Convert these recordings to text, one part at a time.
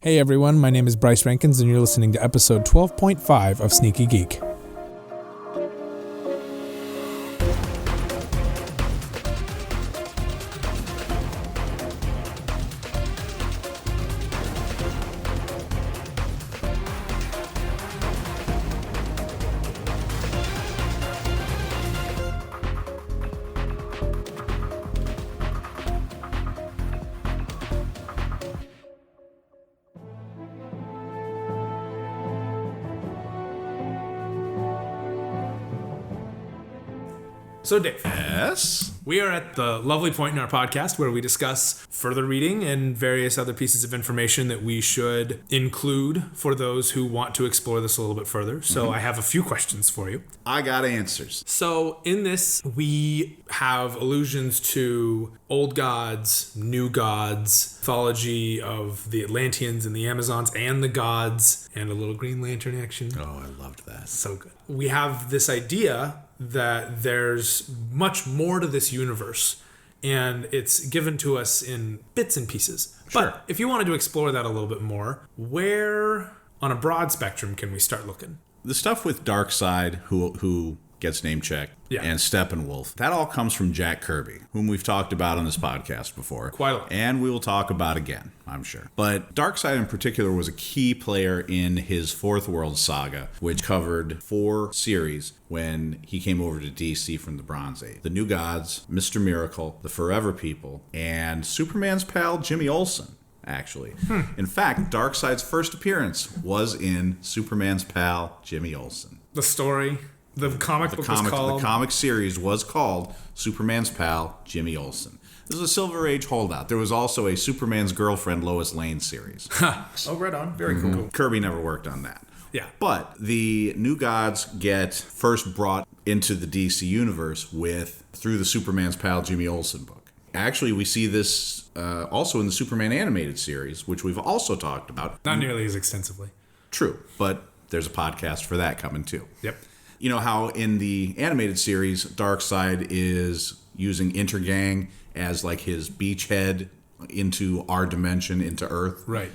Hey everyone, my name is Bryce Rankins and you're listening to episode 12.5 of Sneaky Geek. So Dave, Yes? we are at the lovely point in our podcast where we discuss further reading and various other pieces of information that we should include for those who want to explore this a little bit further. So I have a few questions for you. I got answers. So in this, we have allusions to old gods, new gods, mythology of the Atlanteans and the Amazons and the gods, and a little Green Lantern action. Oh, I loved that. So good. We have this idea that there's much more to this universe, and it's given to us in bits and pieces. Sure. But if you wanted to explore that a little bit more, where on a broad spectrum can we start looking? The stuff with Darkseid, who gets name checked, Yeah. and Steppenwolf, that all comes from Jack Kirby, whom we've talked about on this podcast before. Quite a lot. And we will talk about again, I'm sure. But Darkseid in particular was a key player in his Fourth World saga, which covered 4 series when he came over to DC from the Bronze Age. The New Gods, Mr. Miracle, The Forever People, and Superman's pal Jimmy Olsen. Actually. In fact, Darkseid's first appearance was in Superman's pal, Jimmy Olsen. The story, the comic book was called... The comic series was called Superman's pal, Jimmy Olsen. This is a Silver Age holdout. There was also a Superman's girlfriend, Lois Lane series. Oh, right on. Very cool. Kirby never worked on that. Yeah. But the New Gods get first brought into the DC universe through the Superman's pal, Jimmy Olsen book. Actually, we see this also in the Superman animated series, which we've also talked about. Not nearly as extensively. True, but there's a podcast for that coming too. Yep. You know how in the animated series, Darkseid is using Intergang as like his beachhead into our dimension, into Earth? Right.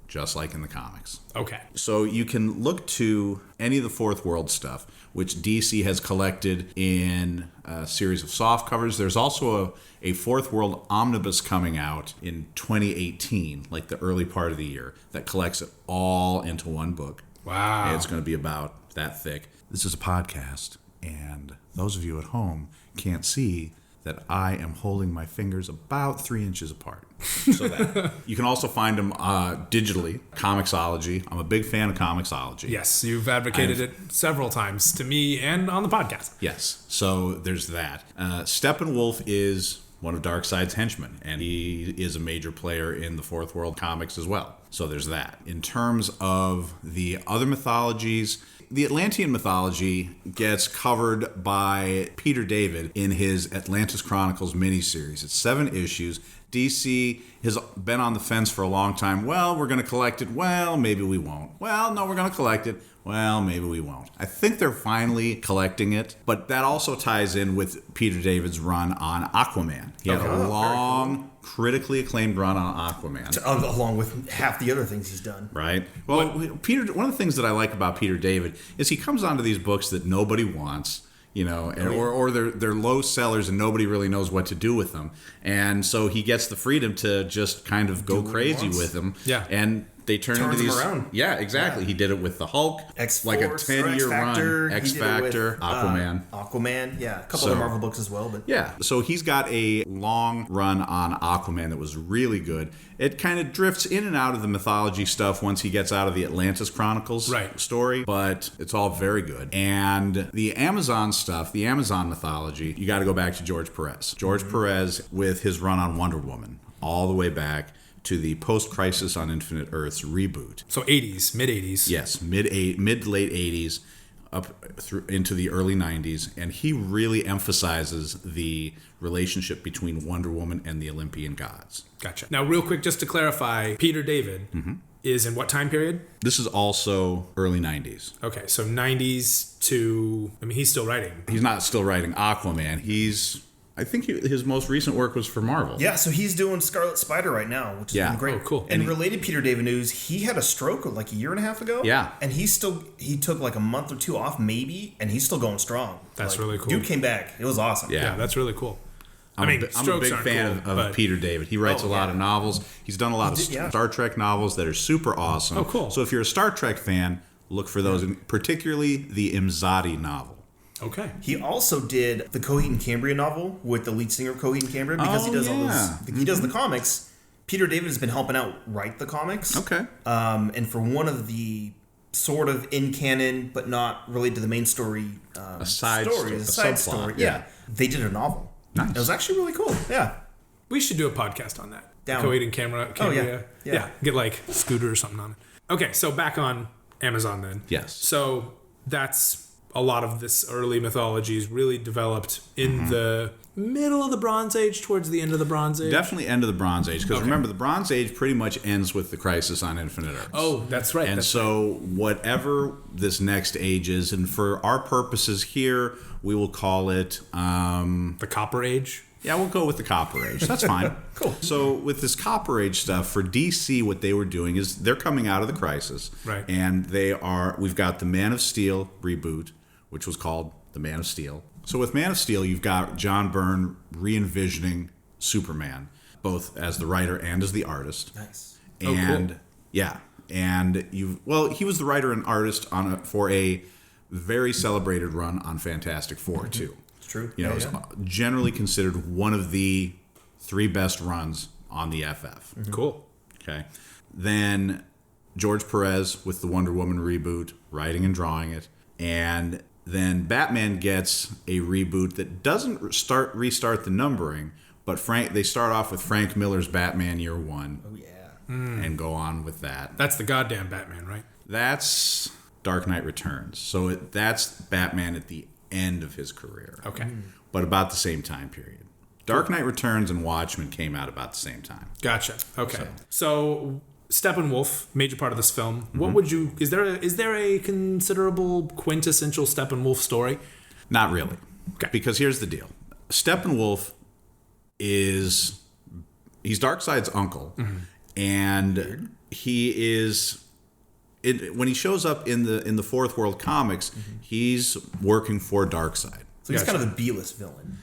Just like in the comics. Okay. So you can look to any of the Fourth World stuff, which DC has collected in a series of soft covers. There's also a Fourth World omnibus coming out in 2018, like the early part of the year, that collects it all into one book. Wow. And it's going to be about that thick. This is a podcast, and those of you at home can't see that I am holding my fingers about 3 inches apart. So that you can also find them digitally, Comixology. I'm a big fan of Comixology. Yes, you've advocated it several times to me and on the podcast. Yes, so there's that. Steppenwolf is one of Darkseid's henchmen, and he is a major player in the Fourth World comics as well. So there's that. In terms of the other mythologies, the Atlantean mythology gets covered by Peter David in his Atlantis Chronicles miniseries. It's 7 issues. DC has been on the fence for a long time. Well, we're going to collect it. Well, maybe we won't. Well, no, we're going to collect it. Well, maybe we won't. I think they're finally collecting it, but that also ties in with Peter David's run on Aquaman. He had a long, critically acclaimed run on Aquaman. Along with half the other things he's done. Right. Well, one of the things that I like about Peter David is he comes onto these books that nobody wants, you know, and, or they're low sellers and nobody really knows what to do with them. And so he gets the freedom to just kind of go crazy with them. Yeah. And they turn into these. Around. Yeah, exactly. Yeah. He did it with the Hulk, X-Force, like a 10-year run. X Factor, Aquaman. Aquaman, yeah, a couple of Marvel books as well, but yeah. So he's got a long run on Aquaman that was really good. It kind of drifts in and out of the mythology stuff once he gets out of the Atlantis Chronicles story, but it's all very good. And the Amazon stuff, the Amazon mythology, you got to go back to George Perez. George Perez with his run on Wonder Woman, all the way back to the Post-Crisis on Infinite Earths reboot. So 80s, mid-80s. Yes, mid to late 80s up through into the early 90s, and he really emphasizes the relationship between Wonder Woman and the Olympian gods. Gotcha. Now, real quick, just to clarify, Peter David is in what time period? This is also early 90s. Okay, so 90s to... I mean, he's still writing. He's not still writing Aquaman. He's I think his most recent work was for Marvel. Yeah, so he's doing Scarlet Spider right now, which has been great. Oh, cool. And related Peter David news, he had a stroke like a year and a half ago. Yeah. And he took like a month or two off maybe, and he's still going strong. That's really cool. Dude came back. It was awesome. Yeah, that's really cool. I'm a big fan of Peter David. He writes a lot of novels. He's done a lot of Star Trek novels that are super awesome. Oh, cool. So if you're a Star Trek fan, look for those, and particularly the Imzadi novel. Okay. He also did the Coheed and Cambria novel with the lead singer of Coheed and Cambria because he does all those. He does the comics. Peter David has been helping out write the comics. Okay. And for one of the sort of in canon but not related to the main story, a side story. Yeah. They did a novel. Nice. It was actually really cool. Yeah. We should do a podcast on that. Down. Coheed and Cambria. Oh, yeah. Get like Scooter or something on it. Okay, so back on Amazon then. Yes. So that's a lot of this early mythology is really developed in the middle of the Bronze Age, towards the end of the Bronze Age. Definitely end of the Bronze Age, because remember, the Bronze Age pretty much ends with the Crisis on Infinite Earths. Oh, that's right. And so whatever this next age is, and for our purposes here, we will call it... the Copper Age? Yeah, we'll go with the Copper Age. That's fine. Cool. So with this Copper Age stuff, for DC, what they were doing is they're coming out of the Crisis. Right. And we've got the Man of Steel reboot, which was called The Man of Steel. So with Man of Steel, you've got John Byrne re-envisioning Superman, both as the writer and as the artist. Nice. And cool. Yeah. And he was the writer and artist for a very celebrated run on Fantastic Four, too. True. It's generally considered one of the 3 best runs on the FF. Cool. Okay. Then George Perez with the Wonder Woman reboot, writing and drawing it. And then Batman gets a reboot that doesn't restart the numbering, but they start off with Frank Miller's Batman Year One. Oh, yeah. And go on with that. That's the goddamn Batman, right? That's Dark Knight Returns. So that's Batman at the end of his career. Okay. But about the same time period. Dark Knight Returns and Watchmen came out about the same time. Gotcha. Okay. So Steppenwolf, major part of this film. What would you... Is there a considerable quintessential Steppenwolf story? Not really. Okay. Because here's the deal. Steppenwolf he's Darkseid's uncle. And he is... when he shows up in the Fourth World comics, he's working for Darkseid. So he's kind of a B-list villain.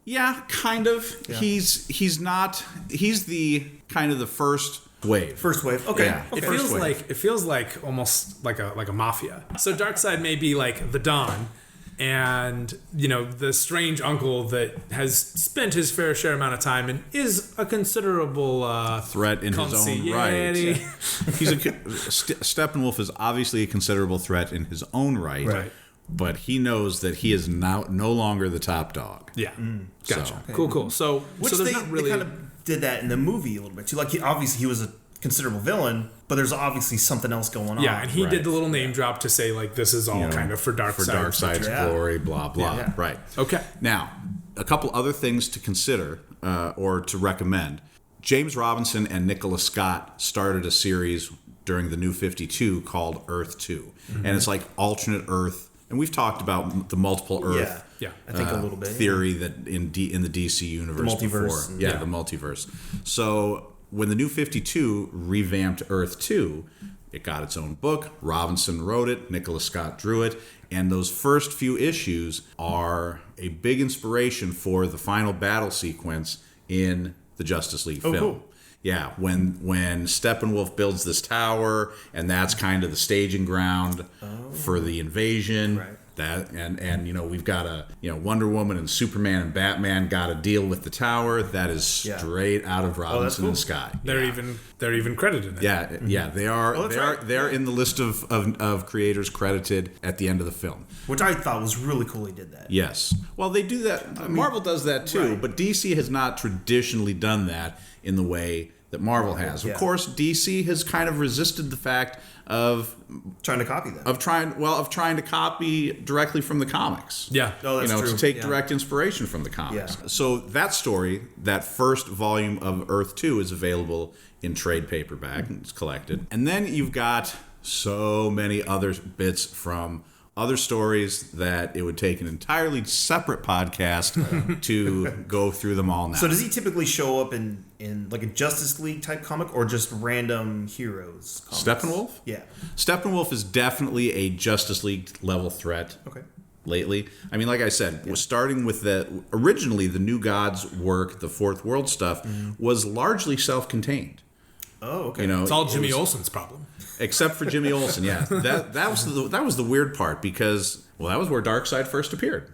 Yeah, kind of. Yeah. He's not. He's the kind of the first wave. First wave. Okay. Yeah. Okay. It feels like almost like a mafia. So Darkseid may be like the Don, and the strange uncle that has spent his fair share amount of time and is a considerable threat in his own right. Steppenwolf is obviously a considerable threat in his own right. Right. But he knows that he is now no longer the top dog. Yeah. Gotcha. So. Okay. Cool. So, Which they kind of did that in the movie a little bit too. Like obviously he was a considerable villain, but there's obviously something else going on. Yeah, and he did the little name drop to say like this is all kind of for Darkseid's glory, blah blah. Yeah. Right. Okay. Now, a couple other things to consider or to recommend. James Robinson and Nicola Scott started a series during the New 52 called Earth 2, and it's like alternate Earth. And we've talked about the multiple Earth I think a little bit theory that in the DC universe the multiverse, before. Yeah, the multiverse. So when the New 52 revamped Earth 2, it got its own book. Robinson wrote it. Nicola Scott drew it. And those first few issues are a big inspiration for the final battle sequence in the Justice League film. Cool. Yeah, when Steppenwolf builds this tower, and that's kind of the staging ground for the invasion. Right. That and we've got Wonder Woman and Superman and Batman got to deal with the tower. That is straight out of Robinson and Scott. They're even credited. In it. Yeah, they are. They're in the list of creators credited at the end of the film, which I thought was really cool. He did that. Yes. Well, they do that. Marvel does that too, but DC has not traditionally done that in the way that Marvel has. Of course, DC has kind of resisted the fact of trying to copy them. Of trying to copy directly from the comics. Yeah. Oh, that's true. To take direct inspiration from the comics. Yeah. So that story, that first volume of Earth 2 is available in trade paperback and it's collected. And then you've got so many other bits from other stories that it would take an entirely separate podcast to go through them all now. So does he typically show up in like a Justice League type comic or just random heroes comics? Steppenwolf? Yeah. Steppenwolf is definitely a Justice League level threat. Okay. Lately, I mean, like I said, was starting with originally the New Gods work, the Fourth World stuff, was largely self-contained. Oh, okay. You know, It's all Jimmy Olsen's problem. except for Jimmy Olsen. Yeah, that was the weird part because that was where Darkseid first appeared.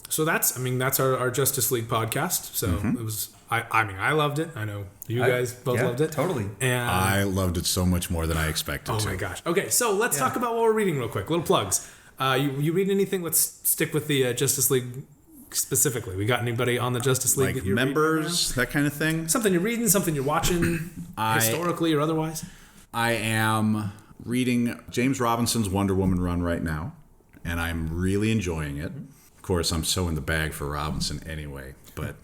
So that's our Justice League podcast. So it was. I loved it. I know you guys both loved it. Totally. And I loved it so much more than I expected. oh my gosh. Okay, so let's talk about what we're reading real quick. Little plugs. You read anything? Let's stick with the Justice League specifically. We got anybody on the Justice League Like that you're members, that kind of thing. something you're reading, something you're watching, historically or otherwise? I am reading James Robinson's Wonder Woman run right now, and I'm really enjoying it. Of course, I'm so in the bag for Robinson anyway, but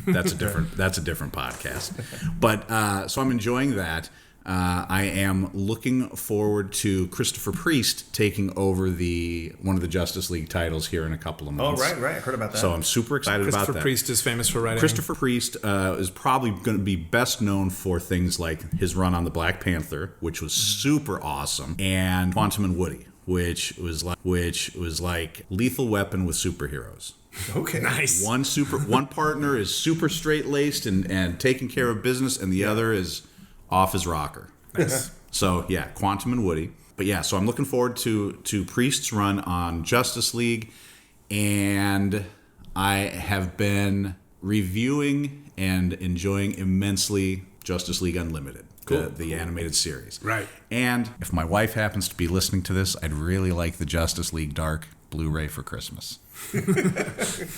that's a different podcast. But so I'm enjoying that. I am looking forward to Christopher Priest taking over one of the Justice League titles here in a couple of months. Oh, right. I heard about that. So I'm super excited about that. Christopher Priest is famous for writing. Christopher Priest is probably going to be best known for things like his run on the Black Panther, which was super awesome, and Quantum and Woody, which was like Lethal Weapon with superheroes. Okay. Nice. One partner is super straight-laced and taking care of business, and the other is off his rocker. Nice. So yeah, Quantum and Woody. But yeah, so I'm looking forward to Priest's run on Justice League, and I have been reviewing and enjoying immensely Justice League Unlimited, the animated series. Right. And if my wife happens to be listening to this, I'd really like the Justice League Dark Blu-ray for Christmas.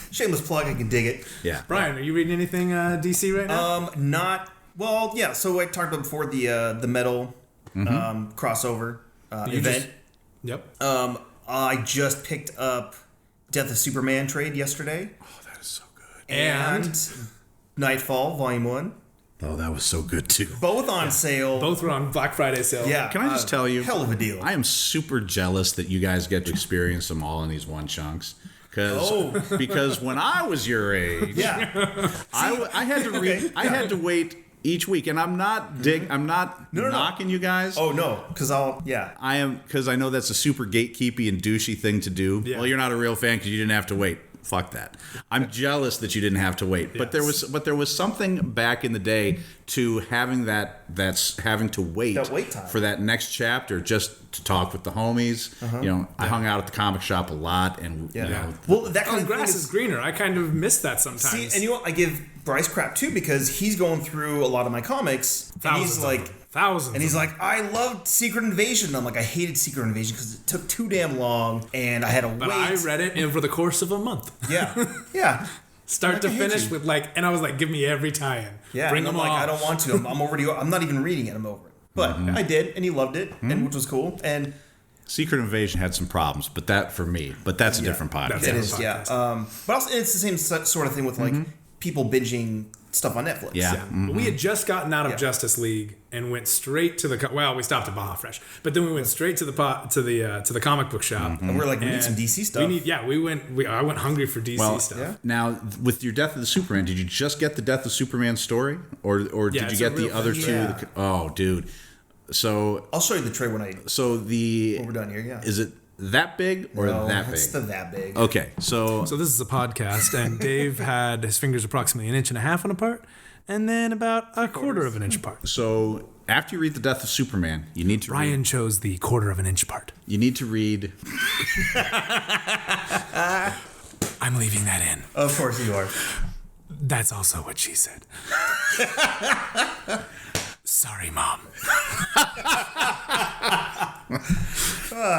Shameless plug. I can dig it. Yeah. Brian, are you reading anything DC right now? Not well. Yeah. So I talked about before the metal crossover event. Yep. I just picked up Death of Superman trade yesterday. Oh, that is so good. And Nightfall Volume 1. Oh, that was so good too. Both on sale. Both were on Black Friday sale. Yeah. Can I just tell you? Hell of a deal. I am super jealous that you guys get to experience them all in these one chunks. Because when I was your age, I had to read. Okay. I had to wait each week, and I'm not knocking you guys. Oh no, because I am, because I know that's a super gatekeepy and douchey thing to do. Yeah. Well, you're not a real fan because you didn't have to wait. Fuck that. I'm jealous that you didn't have to wait. But there was something back in the day to having that's having to wait, that wait time for that next chapter just to talk with the homies. I hung out at the comic shop a lot, and well, that kind of grass thing is greener. I kind of miss that sometimes. See, and you know what? I give Bryce crap too because he's going through a lot of my comics. And he's like thousands. And he's like, I loved Secret Invasion. I'm like, I hated Secret Invasion because it took too damn long, and I had to wait. But I read it over the course of a month. Yeah. Start to finish with and I was like, give me every tie-in. Yeah, bring and I'm them like, all. I don't want to. I'm not even reading it. I'm over it. But I did, and he loved it, and which was cool. And Secret Invasion had some problems, but that's a different podcast. it is, yeah. But also, it's the same sort of thing with like people binging stuff on Netflix. Yeah. But we had just gotten out of Justice League and went straight to we stopped at Baja Fresh, but then we went straight to the comic book shop. And we're like, we need some DC stuff. I went hungry for DC stuff. Yeah. Now, with your Death of the Superman, did you just get the Death of Superman story, or did you get the other two? Yeah. Oh, dude. So I'll show you the tray when we're done here. Yeah. Is it that big or that big? It's that big. Okay, so this is a podcast, and Dave had his fingers approximately 1.5 inches apart, and then about 1/4 of an inch apart. So after you read The Death of Superman, you need to Ryan chose the 1/4 of an inch apart. You need to read. I'm leaving that in. Of course you are. That's also what she said. Sorry, Mom.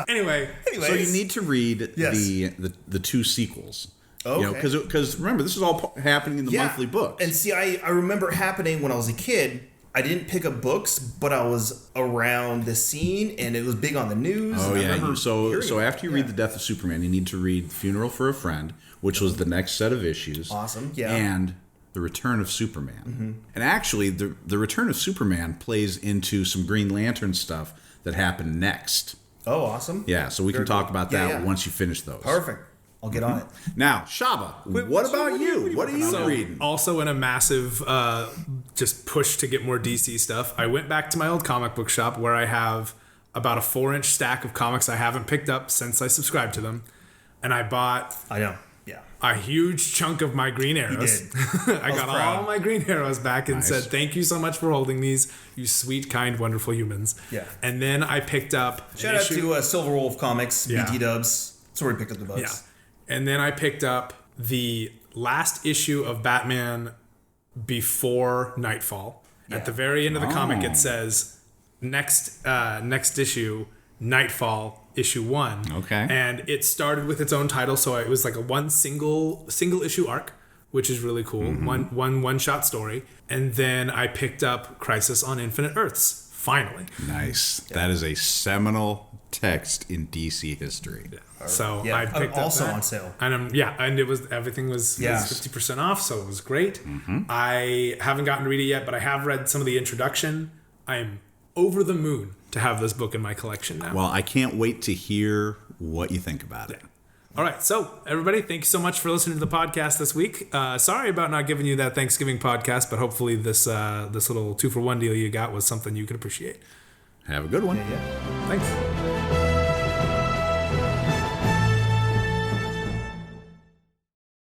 Anyway, so you need to read the two sequels. Okay. Because remember, this is all happening in the monthly books. And see, I remember it happening when I was a kid. I didn't pick up books, but I was around the scene, and it was big on the news. Oh, yeah. So after you read Yeah. The Death of Superman, you need to read Funeral for a Friend, which was the next set of issues. Awesome, yeah. And The Return of Superman. And actually, the Return of Superman plays into some Green Lantern stuff that happened next. Oh, awesome. Yeah, so we can talk about that once you finish those. Perfect. I'll get on it. Now, Shaba, what about you? What are you reading? Also in a massive just push to get more DC stuff, I went back to my old comic book shop where I have about a 4-inch stack of comics I haven't picked up since I subscribed to them. And I bought a huge chunk of my Green Arrows. I got all my Green Arrows back and said, thank you so much for holding these, you sweet, kind, wonderful humans. Yeah. And then I picked up... Shout out to Silver Wolf Comics, BT Dubs. That's where we picked up the bugs. Yeah. And then I picked up the last issue of Batman before Nightfall. Yeah. At the very end of the comic, it says, next issue, Nightfall, issue 1. Okay. And it started with its own title, so it was like a one single issue arc, which is really cool. Mm-hmm. One shot story. And then I picked up Crisis on Infinite Earths, finally. Nice. Yeah. That is a seminal text in DC history. Yeah. So I picked up also that. On sale. And everything was 50% off, so it was great. Mm-hmm. I haven't gotten to read it yet, but I have read some of the introduction. I am over the moon to have this book in my collection now. Well, I can't wait to hear what you think about it. All right, so everybody, thank you so much for listening to the podcast this week. Sorry about not giving you that Thanksgiving podcast, but hopefully this little 2-for-1 deal you got was something you could appreciate. Have a good one. Yeah. Thanks.